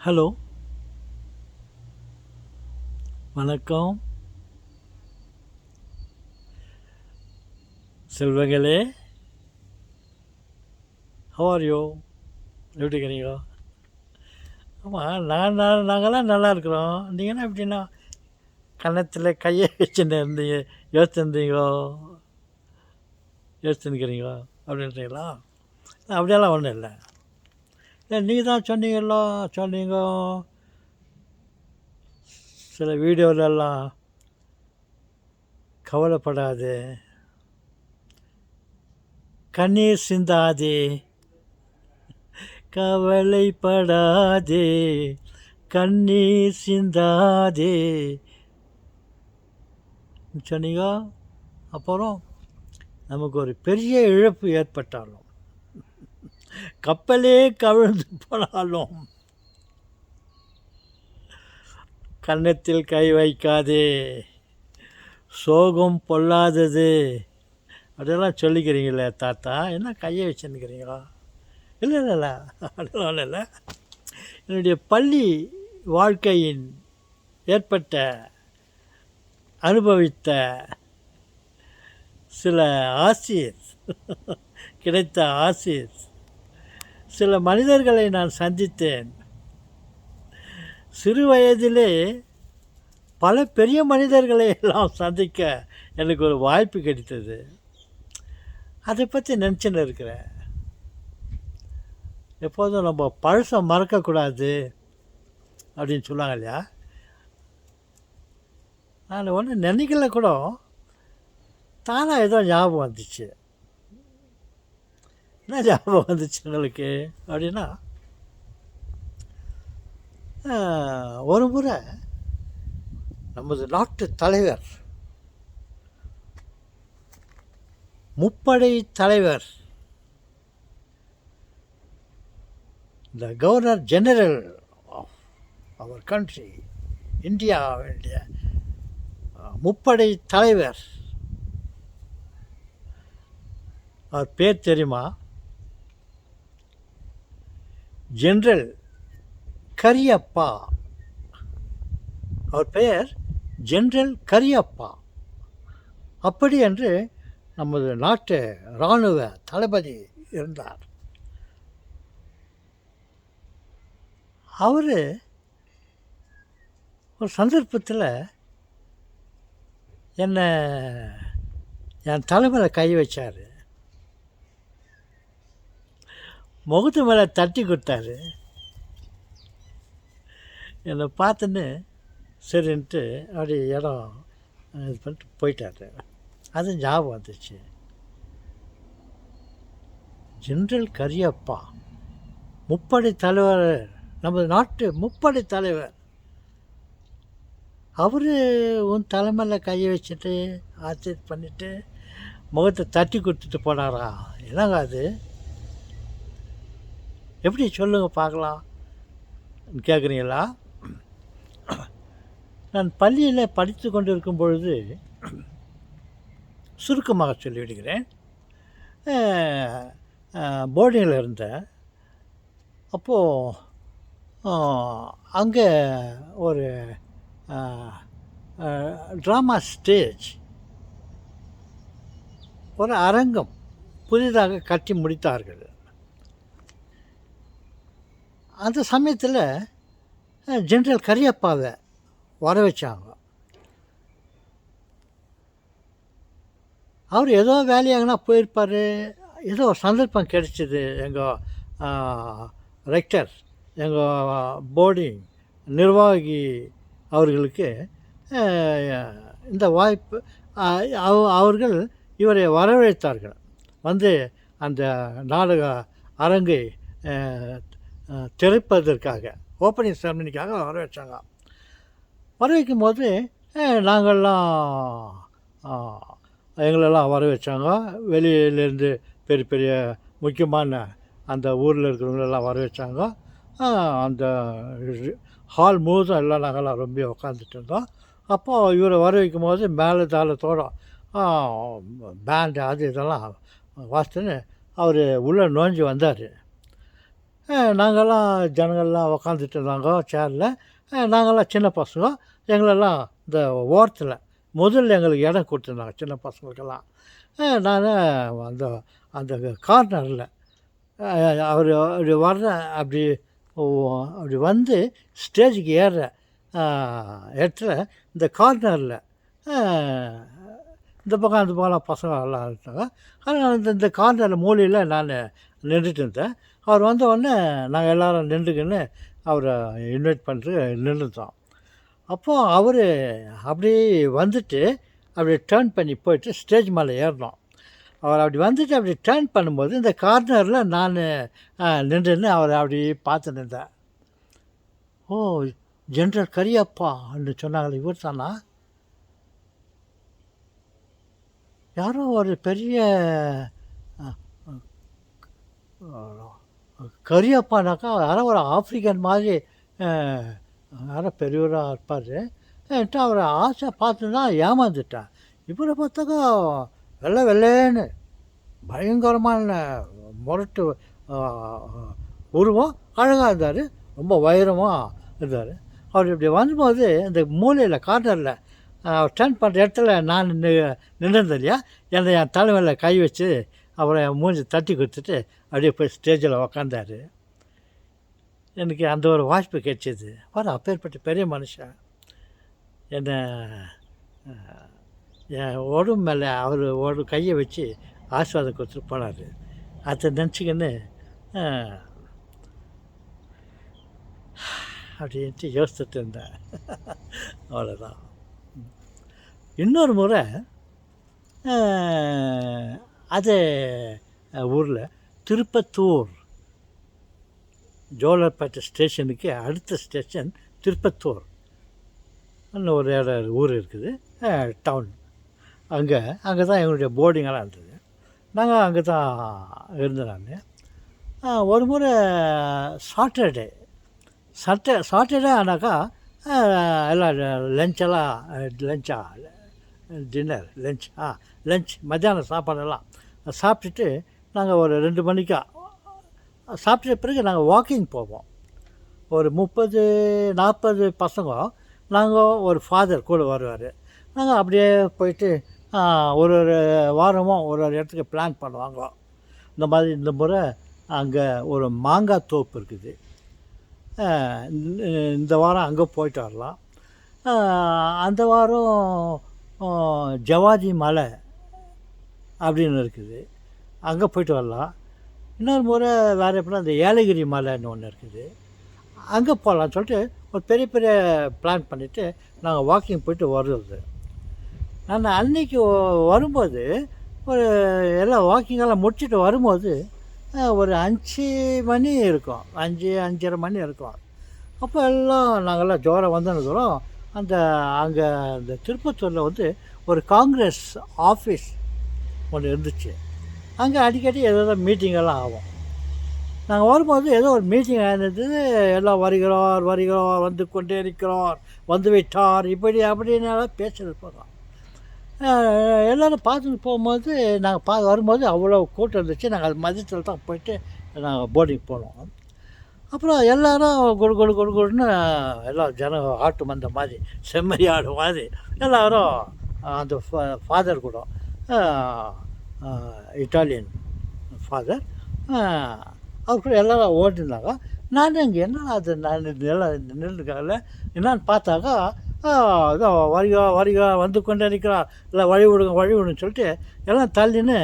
Hello, வணக்கம். செல்வங்களே, how are you? எப்படி இருக்கிறீங்க? ஆமாம், நாங்கள்லாம் நல்லா இருக்கிறோம். நீங்கன்னா எப்படின்னா கன்னத்தில் கையை வச்சுன்னு இருந்தீங்க, யோசிச்சுருந்தீங்களோ, யோசிச்சுருக்கிறீங்களோ அப்படின்றீங்களா? அப்படியெல்லாம் ஒன்றும் இல்லை. இல்லை, நீங்கள் தான் சொன்னீங்க சில வீடியோலெல்லாம் கவலைப்படாது, கண்ணீர் சிந்தாதே, கவலைப்படாதே, கண்ணீர் சிந்தாதே சொன்னீங்க. அப்புறம் நமக்கு ஒரு பெரிய இழப்பு ஏற்பட்டாலும், கப்பலே கவிழ்ந்து போனாலும் கன்னத்தில் கை வைக்காதே, சோகம் பொல்லாதது அதெல்லாம் சொல்லிக்கிறீங்களே தாத்தா, என்ன கையை வச்சுன்னுக்கிறீங்களா? இல்லை இல்லை இல்லை, அதெல்லாம் இல்லை. என்னுடைய பள்ளி வாழ்க்கையின் ஏற்பட்ட அனுபவித்த சில ஆசிரியர் கிடைத்த ஆசிரியர் சில மனிதர்களை நான் சந்தித்தேன். சிறு வயதிலே பல பெரிய மனிதர்களை எல்லாம் சந்திக்க எனக்கு ஒரு வாய்ப்பு கிடைத்தது. அதை பற்றி நினச்சின்னு இருக்கிறேன். எப்போதும் நம்ம பழசம் மறக்கக்கூடாது அப்படின்னு சொல்லுவாங்க இல்லையா? நான் ஒன்றும் நினைக்கல கூட, தானாக ஏதோ ஞாபகம் வந்துச்சு. என்ன ஞாபகம் வந்துச்சு உங்களுக்கு அப்படின்னா, ஒரு முறை நமது நாட்டு தலைவர், முப்படை தலைவர், the governor general of our country, இந்தியாவுடைய முப்படை தலைவர், அவர் பேர் தெரியுமா? ஜெனரல் கரியப்பா. அவர் பெயர் ஜெனரல் கரியப்பா. அப்படி என்று நமது நாட்டு இராணுவ தளபதி இருந்தார். அவர் ஒரு சந்தர்ப்பத்தில் என்னை என் தலைமையில் கை வச்சார், முகத்து மேலே தட்டி கொடுத்தாரு. என்னை பார்த்துன்னு சரின்ட்டு அப்படி இடம் இது பண்ணிட்டு போயிட்டார். அது ஞாபகம் வந்துச்சு. ஜெனரல் கரியப்பா, முப்படை தலைவர், நமது நாட்டு முப்படை தலைவர், அவர் உன் தலைமையில் கையை வச்சுட்டு ஆச்சரிய பண்ணிவிட்டு முகத்தை தட்டி கொடுத்துட்டு போனாரா? என்னங்க அது? எப்படி சொல்லுங்கள் பார்க்கலாம் கேட்குறீங்களா? நான் பள்ளியில் படித்து கொண்டு இருக்கும் பொழுது, சுருக்கமாக சொல்லிவிடுகிறேன், போர்டிங்கில் இருந்தேன். அப்போது அங்கே ஒரு ட்ராமா ஸ்டேஜ், ஒரு அரங்கம் புதிதாக கட்டி முடித்தார்கள். அந்த சமயத்தில் ஜெனரல் கரியப்பாவை வர வச்சாங்க. அவர் ஏதோ வேலையாகனா போயிருப்பார். ஏதோ ஒரு சந்தர்ப்பம் கிடைச்சிது. எங்கள் ரெக்டர், எங்கள் போர்டிங் நிர்வாகி அவர்களுக்கு இந்த வாய்ப்பு, அவர்கள் இவரை வரவழைத்தார்கள். வந்து அந்த நாடக அரங்கை திறப்பதற்காக, ஓப்பனிங் செரமனிக்காக வர வச்சாங்க. வர வைக்கும்போது நாங்கள்லாம் எங்களெல்லாம் வர வச்சாங்க. வெளியிலேருந்து பெரிய பெரிய முக்கியமான அந்த ஊரில் இருக்கிறவங்களெல்லாம் வர வச்சாங்க. அந்த ஹால் முழுதும் எல்லாம் நாங்கள்லாம் ரொம்ப உட்காந்துட்டு இருந்தோம். அப்போது இவரை வர வைக்கும் போது மேலே தாளத்தோடு பேண்டு அது இதெல்லாம் வாசித்துன்னு அவர் உள்ளே நுழைஞ்சி வந்தார். நாங்கள்லாம் ஜனங்கள்லாம் உக்காந்துட்டு இருந்தாங்க சேரில். நாங்கள்லாம் சின்ன பசங்க. எங்களெல்லாம் இந்த ஓரத்தில் முதல்ல எங்களுக்கு இடம் கொடுத்துருந்தாங்க சின்ன பசங்களுக்கெல்லாம். நான் அந்த அந்த கார்னரில் அவர் அப்படி வர்ற அப்படி ஓ அப்படி வந்து ஸ்டேஜுக்கு ஏறுற இடத்துல இந்த கார்னரில் இந்த பக்கம் அந்த பக்கம்லாம் பசங்க எல்லாம் இருந்தாங்க. ஆனால் இந்த கார்னரில் மூலையில் நான் நின்றுட்டு இருந்தேன். அவர் வந்த உடனே நாங்கள் எல்லோரும் நின்றுக்கின்னு அவரை இன்வைட் பண்ணிட்டு நின்றுட்டோம். அப்போது அவர் அப்படியே வந்துட்டு அப்படியே டேர்ன் பண்ணி போயிட்டு ஸ்டேஜ் மேலே ஏறினோம். அவர் அப்படி வந்துட்டு அப்படி டேர்ன் பண்ணும்போது இந்த கார்னரில் நான் நின்றுன்னு அவரை அப்படி பார்த்து நின்றேன். ஓ, ஜென்ரல் கரியப்பான்னு சொன்னாங்களே, இவர் தானா? யாரோ ஒரு பெரிய கரியப்பானாக்கா யாரோ ஒரு ஆஃப்ரிக்கன் மாதிரி யாரோ பெரியவராக இருப்பார். அவரை ஆசை பார்த்து தான் ஏமாந்துட்டேன். இவரை பார்த்தாக்கா வெள்ளைன்னு பயங்கரமான முரட்டு உருவம், அழகாக இருந்தார், ரொம்ப உயரமாக இருந்தார். அவர் இப்படி வரும்போது இந்த மூலையில் கார்னரில் டர்ன் பண்ணுற இடத்துல நான் நின்றுருந்தேன் இல்லையா, என்னை என் தலைமையில் கை வச்சு அவரை மூஞ்சி தட்டி கொடுத்துட்டு அப்படியே போய் ஸ்டேஜில் உக்காந்தார். எனக்கு அந்த ஒரு வாய்ப்பு கிடைச்சிது. அப்பேற்பட்ட பெரிய மனுஷன் என்னை என் உடம்பு மேலே அவர் ஒரு கையை வச்சு ஆசீர்வாதம் கொடுத்துட்டு போனார். அதை நினச்சிக்கின்னு அப்படின்ட்டு யோசிச்சுட்டு இருந்தேன். அவ்வளோதான். இன்னொரு முறை அதே ஊரில் திருப்பத்தூர், ஜோலார்பேட்டை ஸ்டேஷனுக்கு அடுத்த ஸ்டேஷன் திருப்பத்தூர் இன்னும் ஒரு ஊர் இருக்குது, டவுன். அங்கே தான் எங்களுடைய போர்டிங்கெல்லாம் இருந்தது. நாங்கள் அங்கே தான் இருந்தேன். நான் ஒரு முறை சாட்டர்டே ஆனாக்கா எல்லாம் லஞ்ச் மத்தியானம் சாப்பாடெல்லாம் சாப்பிட்டுட்டு நாங்கள் ஒரு 2 மணிக்கா சாப்பிட்ட பிறகு நாங்கள் வாக்கிங் போவோம். ஒரு 30-40 பசங்க, நாங்கள் ஒரு ஃபாதர் கூட வருவார். நாங்கள் அப்படியே போயிட்டு ஒரு வாரமும் ஒரு இடத்துக்கு பிளான் பண்ணுவாங்க. இந்த மாதிரி இந்த முறை அங்கே ஒரு மாங்காய் தோப்பு இருக்குது, இந்த வாரம் அங்கே போயிட்டு வரலாம். அந்த வாரம் ஜவாதி மலை அப்படின்னு இருக்குது, அங்கே போயிட்டு வரலாம். இன்னொரு முறை வேறு எப்படின்னா அந்த ஏலகிரி மலைன்னு ஒன்று இருக்குது, அங்கே போகலான்னு சொல்லிட்டு ஒரு பெரிய பிளான் பண்ணிவிட்டு நாங்கள் வாக்கிங் போயிட்டு வருது. நான் அன்றைக்கி வரும்போது ஒரு எல்லாம் வாக்கிங்கெல்லாம் முடிச்சுட்டு வரும்போது ஒரு 5 மணி இருக்கும், 5-5:30 மணி இருக்கும். அப்போ எல்லாம் நாங்கள்லாம் ஜோரம் வந்ததும் அங்கே அந்த திருப்பத்தூரில் ஒரு காங்கிரஸ் ஆஃபீஸ் ஒன்று இருந்துச்சு. அங்கே அடிக்கடி ஏதோ மீட்டிங்கெல்லாம் ஆகும். நாங்கள் வரும்போது ஏதோ ஒரு மீட்டிங் ஆனது, எல்லாம் வருகிறோர் வந்து கொண்டே இருக்கிறோர், வந்து விட்டார், இப்படி அப்படின்னாலும் பேசிட்டு போகிறோம். எல்லோரும் பார்த்துட்டு போகும்போது நாங்கள் வரும்போது அவ்வளோ கூட்டம் இருந்துச்சு. நாங்கள் அது மதியத்தில் தான் போயிட்டு நாங்கள் போர்டிங் போனோம். அப்புறம் எல்லோரும் கொடுன்னு எல்லாம் ஜனம் ஆட்டு மந்த மாதிரி, செம்மறி ஆடு மாதிரி எல்லோரும் அந்த ஃபாதர் கூட, இட்டாலியன் ஃபாதர், அவர் கூட எல்லோரும் ஓட்டிருந்தாங்க. நான் இங்கே என்ன அது நான் எல்லாம் நின்றுருக்காங்கல்ல என்னான்னு பார்த்தாக்கா, இதோ வருகா வந்து கொண்டே இருக்கிறார், இல்லை வழி விடுன்னு சொல்லிட்டு எல்லாம் தள்ளின்னு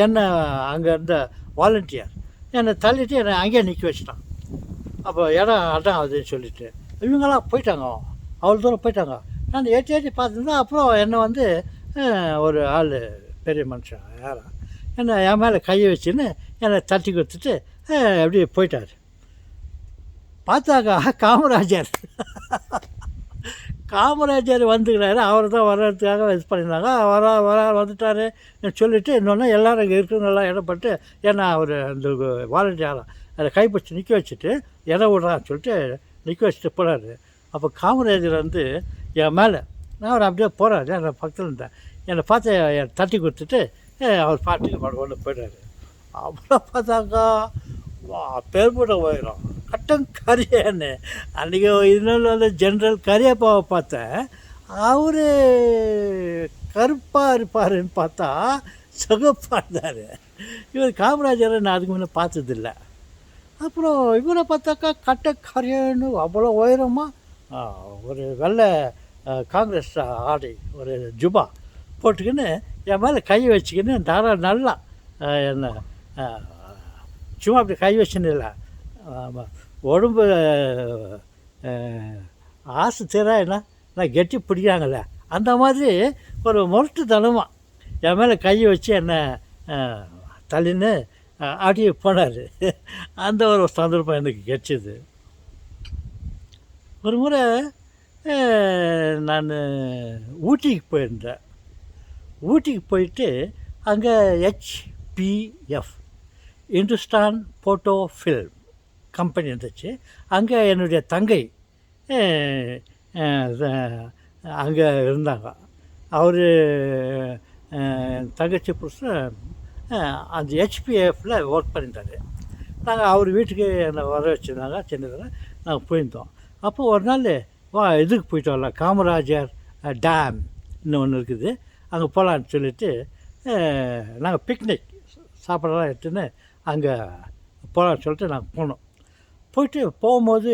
என்னை அங்கே இருந்த வாலண்டியர் என்னை தள்ளிட்டு என்னை அங்கேயே நிற்க வச்சிட்டான். அப்போ இடம் அடம் ஆகுதுன்னு சொல்லிவிட்டு இவங்கெல்லாம் போயிட்டாங்க, அவ்வளோ தூரம் போயிட்டாங்க. நான் ஏற்றி பார்த்துருந்தேன். அப்புறம் என்னை ஒரு ஆள், பெரிய மனுஷன் யாரா, என்னை என் மேலே கையை வச்சுன்னு என்னை தட்டி கொடுத்துட்டு அப்படியே போயிட்டார். பார்த்தாக்கா காமராஜர் வந்துக்கிறாரு. அவர் தான் வர்றதுக்காக இது பண்ணியிருந்தாங்க. வந்துட்டார் சொல்லிவிட்டு இன்னொன்று எல்லோரும் இங்கே இருக்கிறவங்கெல்லாம் இடப்பட்டு ஏன்னா அவர் அந்த வாலண்டியராக அதை கைப்பிடிச்சி நிற்க வச்சுட்டு இடம் விடுறான்னு சொல்லிட்டு நிற்க வச்சுட்டு போகிறாரு. அப்போ காமராஜர் என் மேலே அவர் அப்படியே போகிறாரு, என் பக்கத்தில் இருந்தேன். என்னை பார்த்து தட்டி கொடுத்துட்டு அவர் பாட்டுக்கு கொண்டு போய்டாரு. அப்புறம் பார்த்தாக்கா அப்பேற்பட்ட உயரம் கட்டம் கரியன்னு. அன்றைக்கி இன்னொன்று வந்து ஜென்ரல் கரியப்பாவை பார்த்தேன். அவர் கருப்பாக இருப்பாருன்னு பார்த்தா சிகப்பாக இருந்தார். இவர் காமராஜரை நான் அதுக்கு முன்னே பார்த்ததில்ல. அப்புறம் இவரை பார்த்தாக்கா கட்ட கரியன்னு அவ்வளோ உயரமாக ஒரு வெள்ளை காங்கிரஸ் ஆடை ஒரு ஜுபா போட்டுக்கின்னு என் மேலே கை வச்சுக்கின்னு நல்லா என்ன சும்மா அப்படி கை வச்சுன்னு இல்லை, உடம்பு ஆசை தீரா என்ன நான் கெட்டி பிடிக்காங்கல்ல அந்த மாதிரி ஒரு முரட்டுத்தனமாக என் மேலே கை வச்சு என்னை தள்ளின்னு அப்படியே போனார். அந்த ஒரு சந்தர்ப்பம் எனக்கு கிடச்சிது. ஒரு முறை நான் ஊட்டிக்கு போயிருந்தேன். ஊட்டிக்கு போயிட்டு அங்கே HPF Hindustan photo film company இருந்துச்சு. அங்கே என்னுடைய தங்கை அங்கே இருந்தாங்க. அவர் தங்கச்சி புருஷன் அந்த ஹெச்பிஎஃப்பில் ஒர்க் பண்ணியிருந்தார். நாங்கள் அவர் வீட்டுக்கு என்னை வர வச்சுருந்தாங்க. சின்னதில் நாங்கள் போயிருந்தோம். அப்போ ஒரு நாள் இதுக்கு போயிட்டு வரலாம், காமராஜர் டேம்னு ஒன்று இருக்குது, அங்கே போகலான்னு சொல்லிவிட்டு நாங்கள் பிக்னிக் சாப்பிடலாம் எடுத்துன்னு அங்கே போகலான்னு சொல்லிட்டு நாங்கள் போனோம். போயிட்டு போகும்போது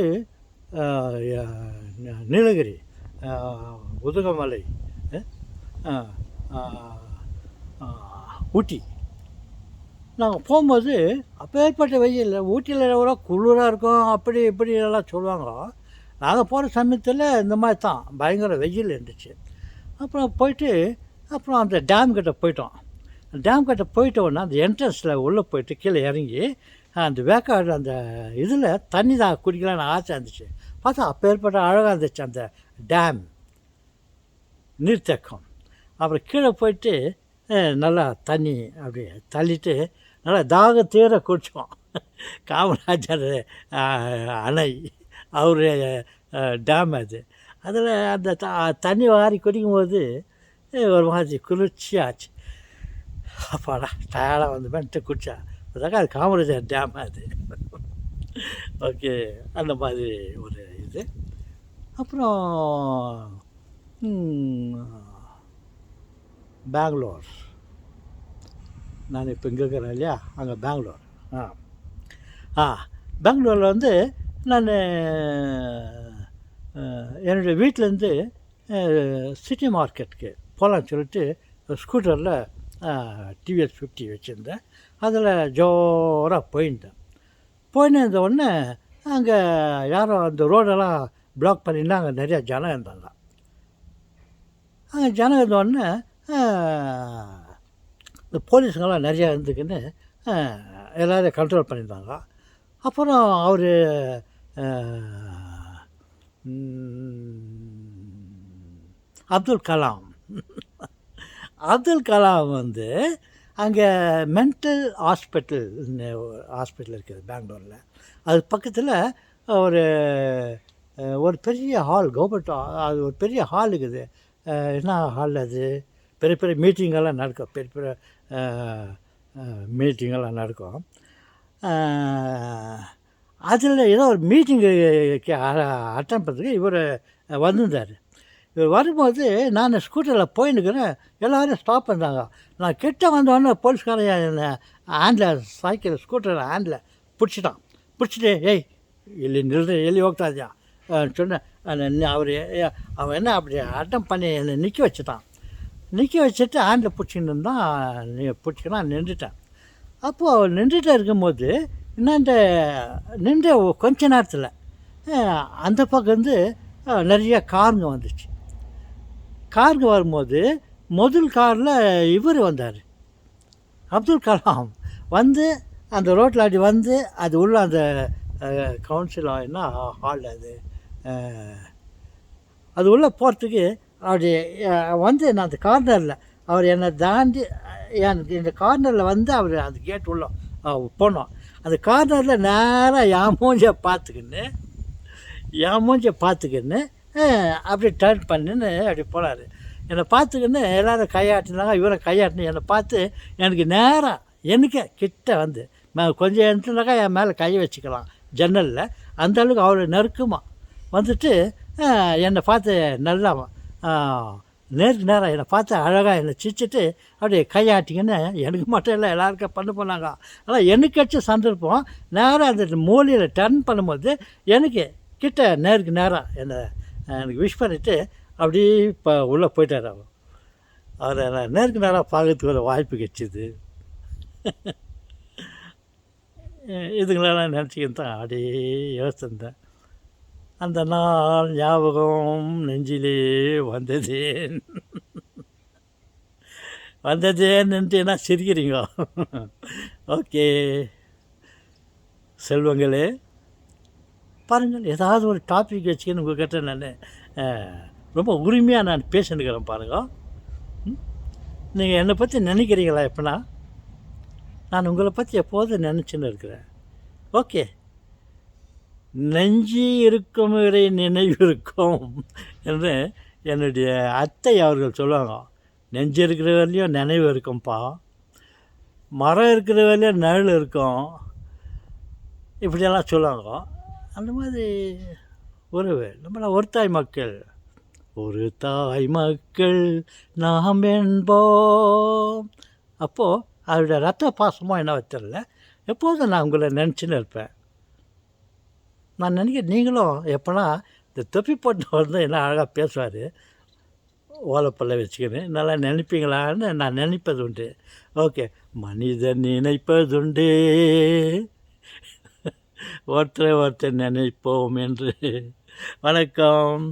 நீலகிரி, உதகமலை, ஊட்டி நாங்கள் போகும்போது அப்பேற்பட்ட வெயில். ஊட்டியில் எவ்வளோ குளிராக இருக்கும் அப்படி இப்படி எல்லாம் சொல்லுவாங்க. நாங்கள் போகிற சமயத்தில் இந்த மாதிரி தான் பயங்கர வெயில் இருந்துச்சு. அப்புறம் போயிட்டு அப்புறம் அந்த டேம் கிட்ட போயிட்டோம். டேம் கிட்ட போயிட்டோன்னா அந்த என்ட்ரன்ஸில் உள்ளே போயிட்டு கீழே இறங்கி அந்த வேக்காடு அந்த இதில் தண்ணி தான் குடிக்கலான்னு ஆசை இருந்துச்சு. பார்த்தா அப்பேற்பட்ட அழகாக இருந்துச்சு அந்த டேம் நீர்த்தேக்கம். அப்புறம் கீழே போயிட்டு நல்லா தண்ணி அப்படி தள்ளிட்டு நல்லா தாக தீர குடித்தோம். காமராஜர் அணை அவருடைய டேம் அது. அதில் அந்த தண்ணி வாரி குடிக்கும்போது ஒரு மாதிரி குளிர்ச்சியாச்சு. அப்பாடா டயர்டாக வந்து மென்ட்டு குடித்தா அதாக்கா அது காமராஜர் டேம் அது. ஓகே, அந்த மாதிரி ஒரு இது. அப்புறம் பெங்களூர், நான் இப்போ இங்கே இருக்கிறேன் இல்லையா, அங்கே பெங்களூர். பெங்களூரில் வந்து நான் என்னுடைய வீட்டிலேருந்து சிட்டி மார்க்கெட்டுக்கு போகலான்னு சொல்லிட்டு ஸ்கூட்டரில் டிவிஎஸ் 50 வச்சுருந்தேன். அதில் ஜோராக போயிருந்தேன். போயின்னு உடனே அங்கே யாரோ அந்த ரோடெல்லாம் பிளாக் பண்ணியிருந்தா அங்கே நிறையா ஜனம் இருந்தாங்க. அங்கே ஜனம் இருந்தோடனே இந்த போலீஸுங்கெல்லாம் நிறையா இருந்துக்குன்னு எல்லோரும் கண்ட்ரோல் பண்ணியிருந்தாங்க. அப்புறம் அவர் அப்துல் கலாம் வந்து அங்கே மென்டல் ஹாஸ்பிட்டல் இருக்குது பெங்களூரில். அது பக்கத்தில் ஒரு ஒரு பெரிய ஹால், கவர்மெண்ட் அது ஒரு பெரிய ஹால் இருக்குது. என்ன ஹால் அது, பெரிய பெரிய மீட்டிங்கெல்லாம் நடக்கும், பெரிய பெரிய மீட்டிங்கெல்லாம் நடக்கும். அதில் ஏதோ ஒரு மீட்டிங்கு அட்டன் பண்ணுறதுக்கு இவர் வந்திருந்தார். இவர் வரும்போது நான் ஸ்கூட்டரில் போயின்னுக்கிறேன். எல்லோரும் ஸ்டாப் பண்ணுறாங்க. நான் கிட்ட வந்தோடனே போலீஸ்காரன் என்னை ஹேண்டில் சைக்கிள் ஸ்கூட்டர் ஹேண்டில் பிடிச்சிட்டு ஏய் இல்லை நிறுத்த எள்ளி ಹೋಗ್ತಾದ್ಯಾ சொன்னேன். அவன் என்ன அப்படி அட்டம் பண்ணி என்னை நிற்க வச்சுட்டு ஹேண்டில் பிடிச்சின்னு இருந்தான். பிடிச்சிக்கலாம் நின்றுட்டேன். அப்போது நின்றுட்டு இருக்கும்போது என்னாண்ட நின்ற கொஞ்ச நேரத்தில் அந்த பக்கம் வந்து நிறைய காருங்க வந்துச்சு. காருங்க வரும்போது முதல் காரில் இவர் வந்தார், அப்துல் கலாம் வந்து அந்த ரோட்டில் அப்படி வந்து அது உள்ள அந்த கவுன்சில் என்ன ஹால் அது உள்ளே போகிறதுக்கு அப்படி வந்து நான் அந்த கார்னரில் அவர் என்னை தாண்டி இந்த கார்னரில் வந்து அவர் அந்த கேட் உள்ள போனோம். அந்த கார்னரில் நேராக என் மூஞ்சை பார்த்துக்கின்னு அப்படி டர்ன் பண்ணின்னு அப்படி போனார். என்னை பார்த்துக்கின்னு எல்லோரும் கையாட்டினாங்க. இவரை கையாட்டினு என்னை பார்த்து எனக்கு நேராக எனக்கே கிட்ட வந்து கொஞ்சம் இடத்துலக்கா என் மேலே கை வச்சுக்கலாம் ஜன்னலில். அந்த அளவுக்கு அவ்வளோ நெருக்கமாக வந்துட்டு என்னை பார்த்து நல்லா நேருக்கு நேராக என்னை பார்த்து அழகாக என்னை சிரிச்சிட்டு அப்படியே கையாட்டிங்கன்னு எனக்கு மட்டும் இல்லை எல்லாருக்கும் பண்ணாங்க. ஆனால் எனக்கு கிடச்ச சந்தர்ப்பம் நேராக அந்த மூலையில் டர்ன் பண்ணும்போது எனக்கு கிட்ட நேருக்கு நேராக எனக்கு விஷ் பண்ணிவிட்டு அப்படியே இப்போ உள்ளே போயிட்டார் அவர். அவரை நான் நேருக்கு நேராக பார்க்கறதுக்கு ஒரு வாய்ப்பு கிடச்சிது. இதுங்களெல்லாம் நினச்சிக்கிட்டு தான் அப்படியே யோசிச்சிருந்தேன். அந்த நாள் ஞாபகம் நெஞ்சிலே வந்ததேன்னுட்டுனா சிரிக்கிறீங்க. ஓகே செல்வங்களே, பாருங்கள், ஏதாவது ஒரு டாபிக் வச்சுக்கின்னு உங்கள்கிட்ட நான் ரொம்ப உரிமையாக நான் பேசினுக்கிறேன் பாருங்கள். நீங்கள் என்னை பற்றி நினைக்கிறீங்களா? எப்படின்னா நான் உங்களை பற்றி எப்போதும் நினச்சின்னு இருக்கிறேன். ஓகே, நெஞ்சு இருக்கும் வரை நினைவு இருக்கும் என்று என்னுடைய அத்தை அவர்கள் சொல்லுவாங்க. நெஞ்சு இருக்கிற வரையிலையும் நினைவு இருக்கும்ப்பா, மரம் இருக்கிற வரையிலையும் நிழல் இருக்கும், இப்படியெல்லாம் சொல்லுவாங்க. அந்த மாதிரி உறவு நம்மள ஒரு தாய் மக்கள் நாம் என்போம். அப்போது அவருடைய ரத்த பாசமாக என்ன தெரியல, எப்போதும் நான் உங்களை நினச்சின்னு இருப்பேன். நான் நினைக்கிறேன் நீங்களும் எப்போனா இந்த தொப்பி போட்டு வந்து என்ன அழகாக பேசுவார், ஓலைப்பல்ல வச்சுக்கின்னு நல்லா நினைப்பீங்களான்னு நான் நினைப்பது உண்டு. ஓகே, மனிதன் நினைப்பதுண்டு ஒருத்தரை நினைப்போம் என்று. வணக்கம்.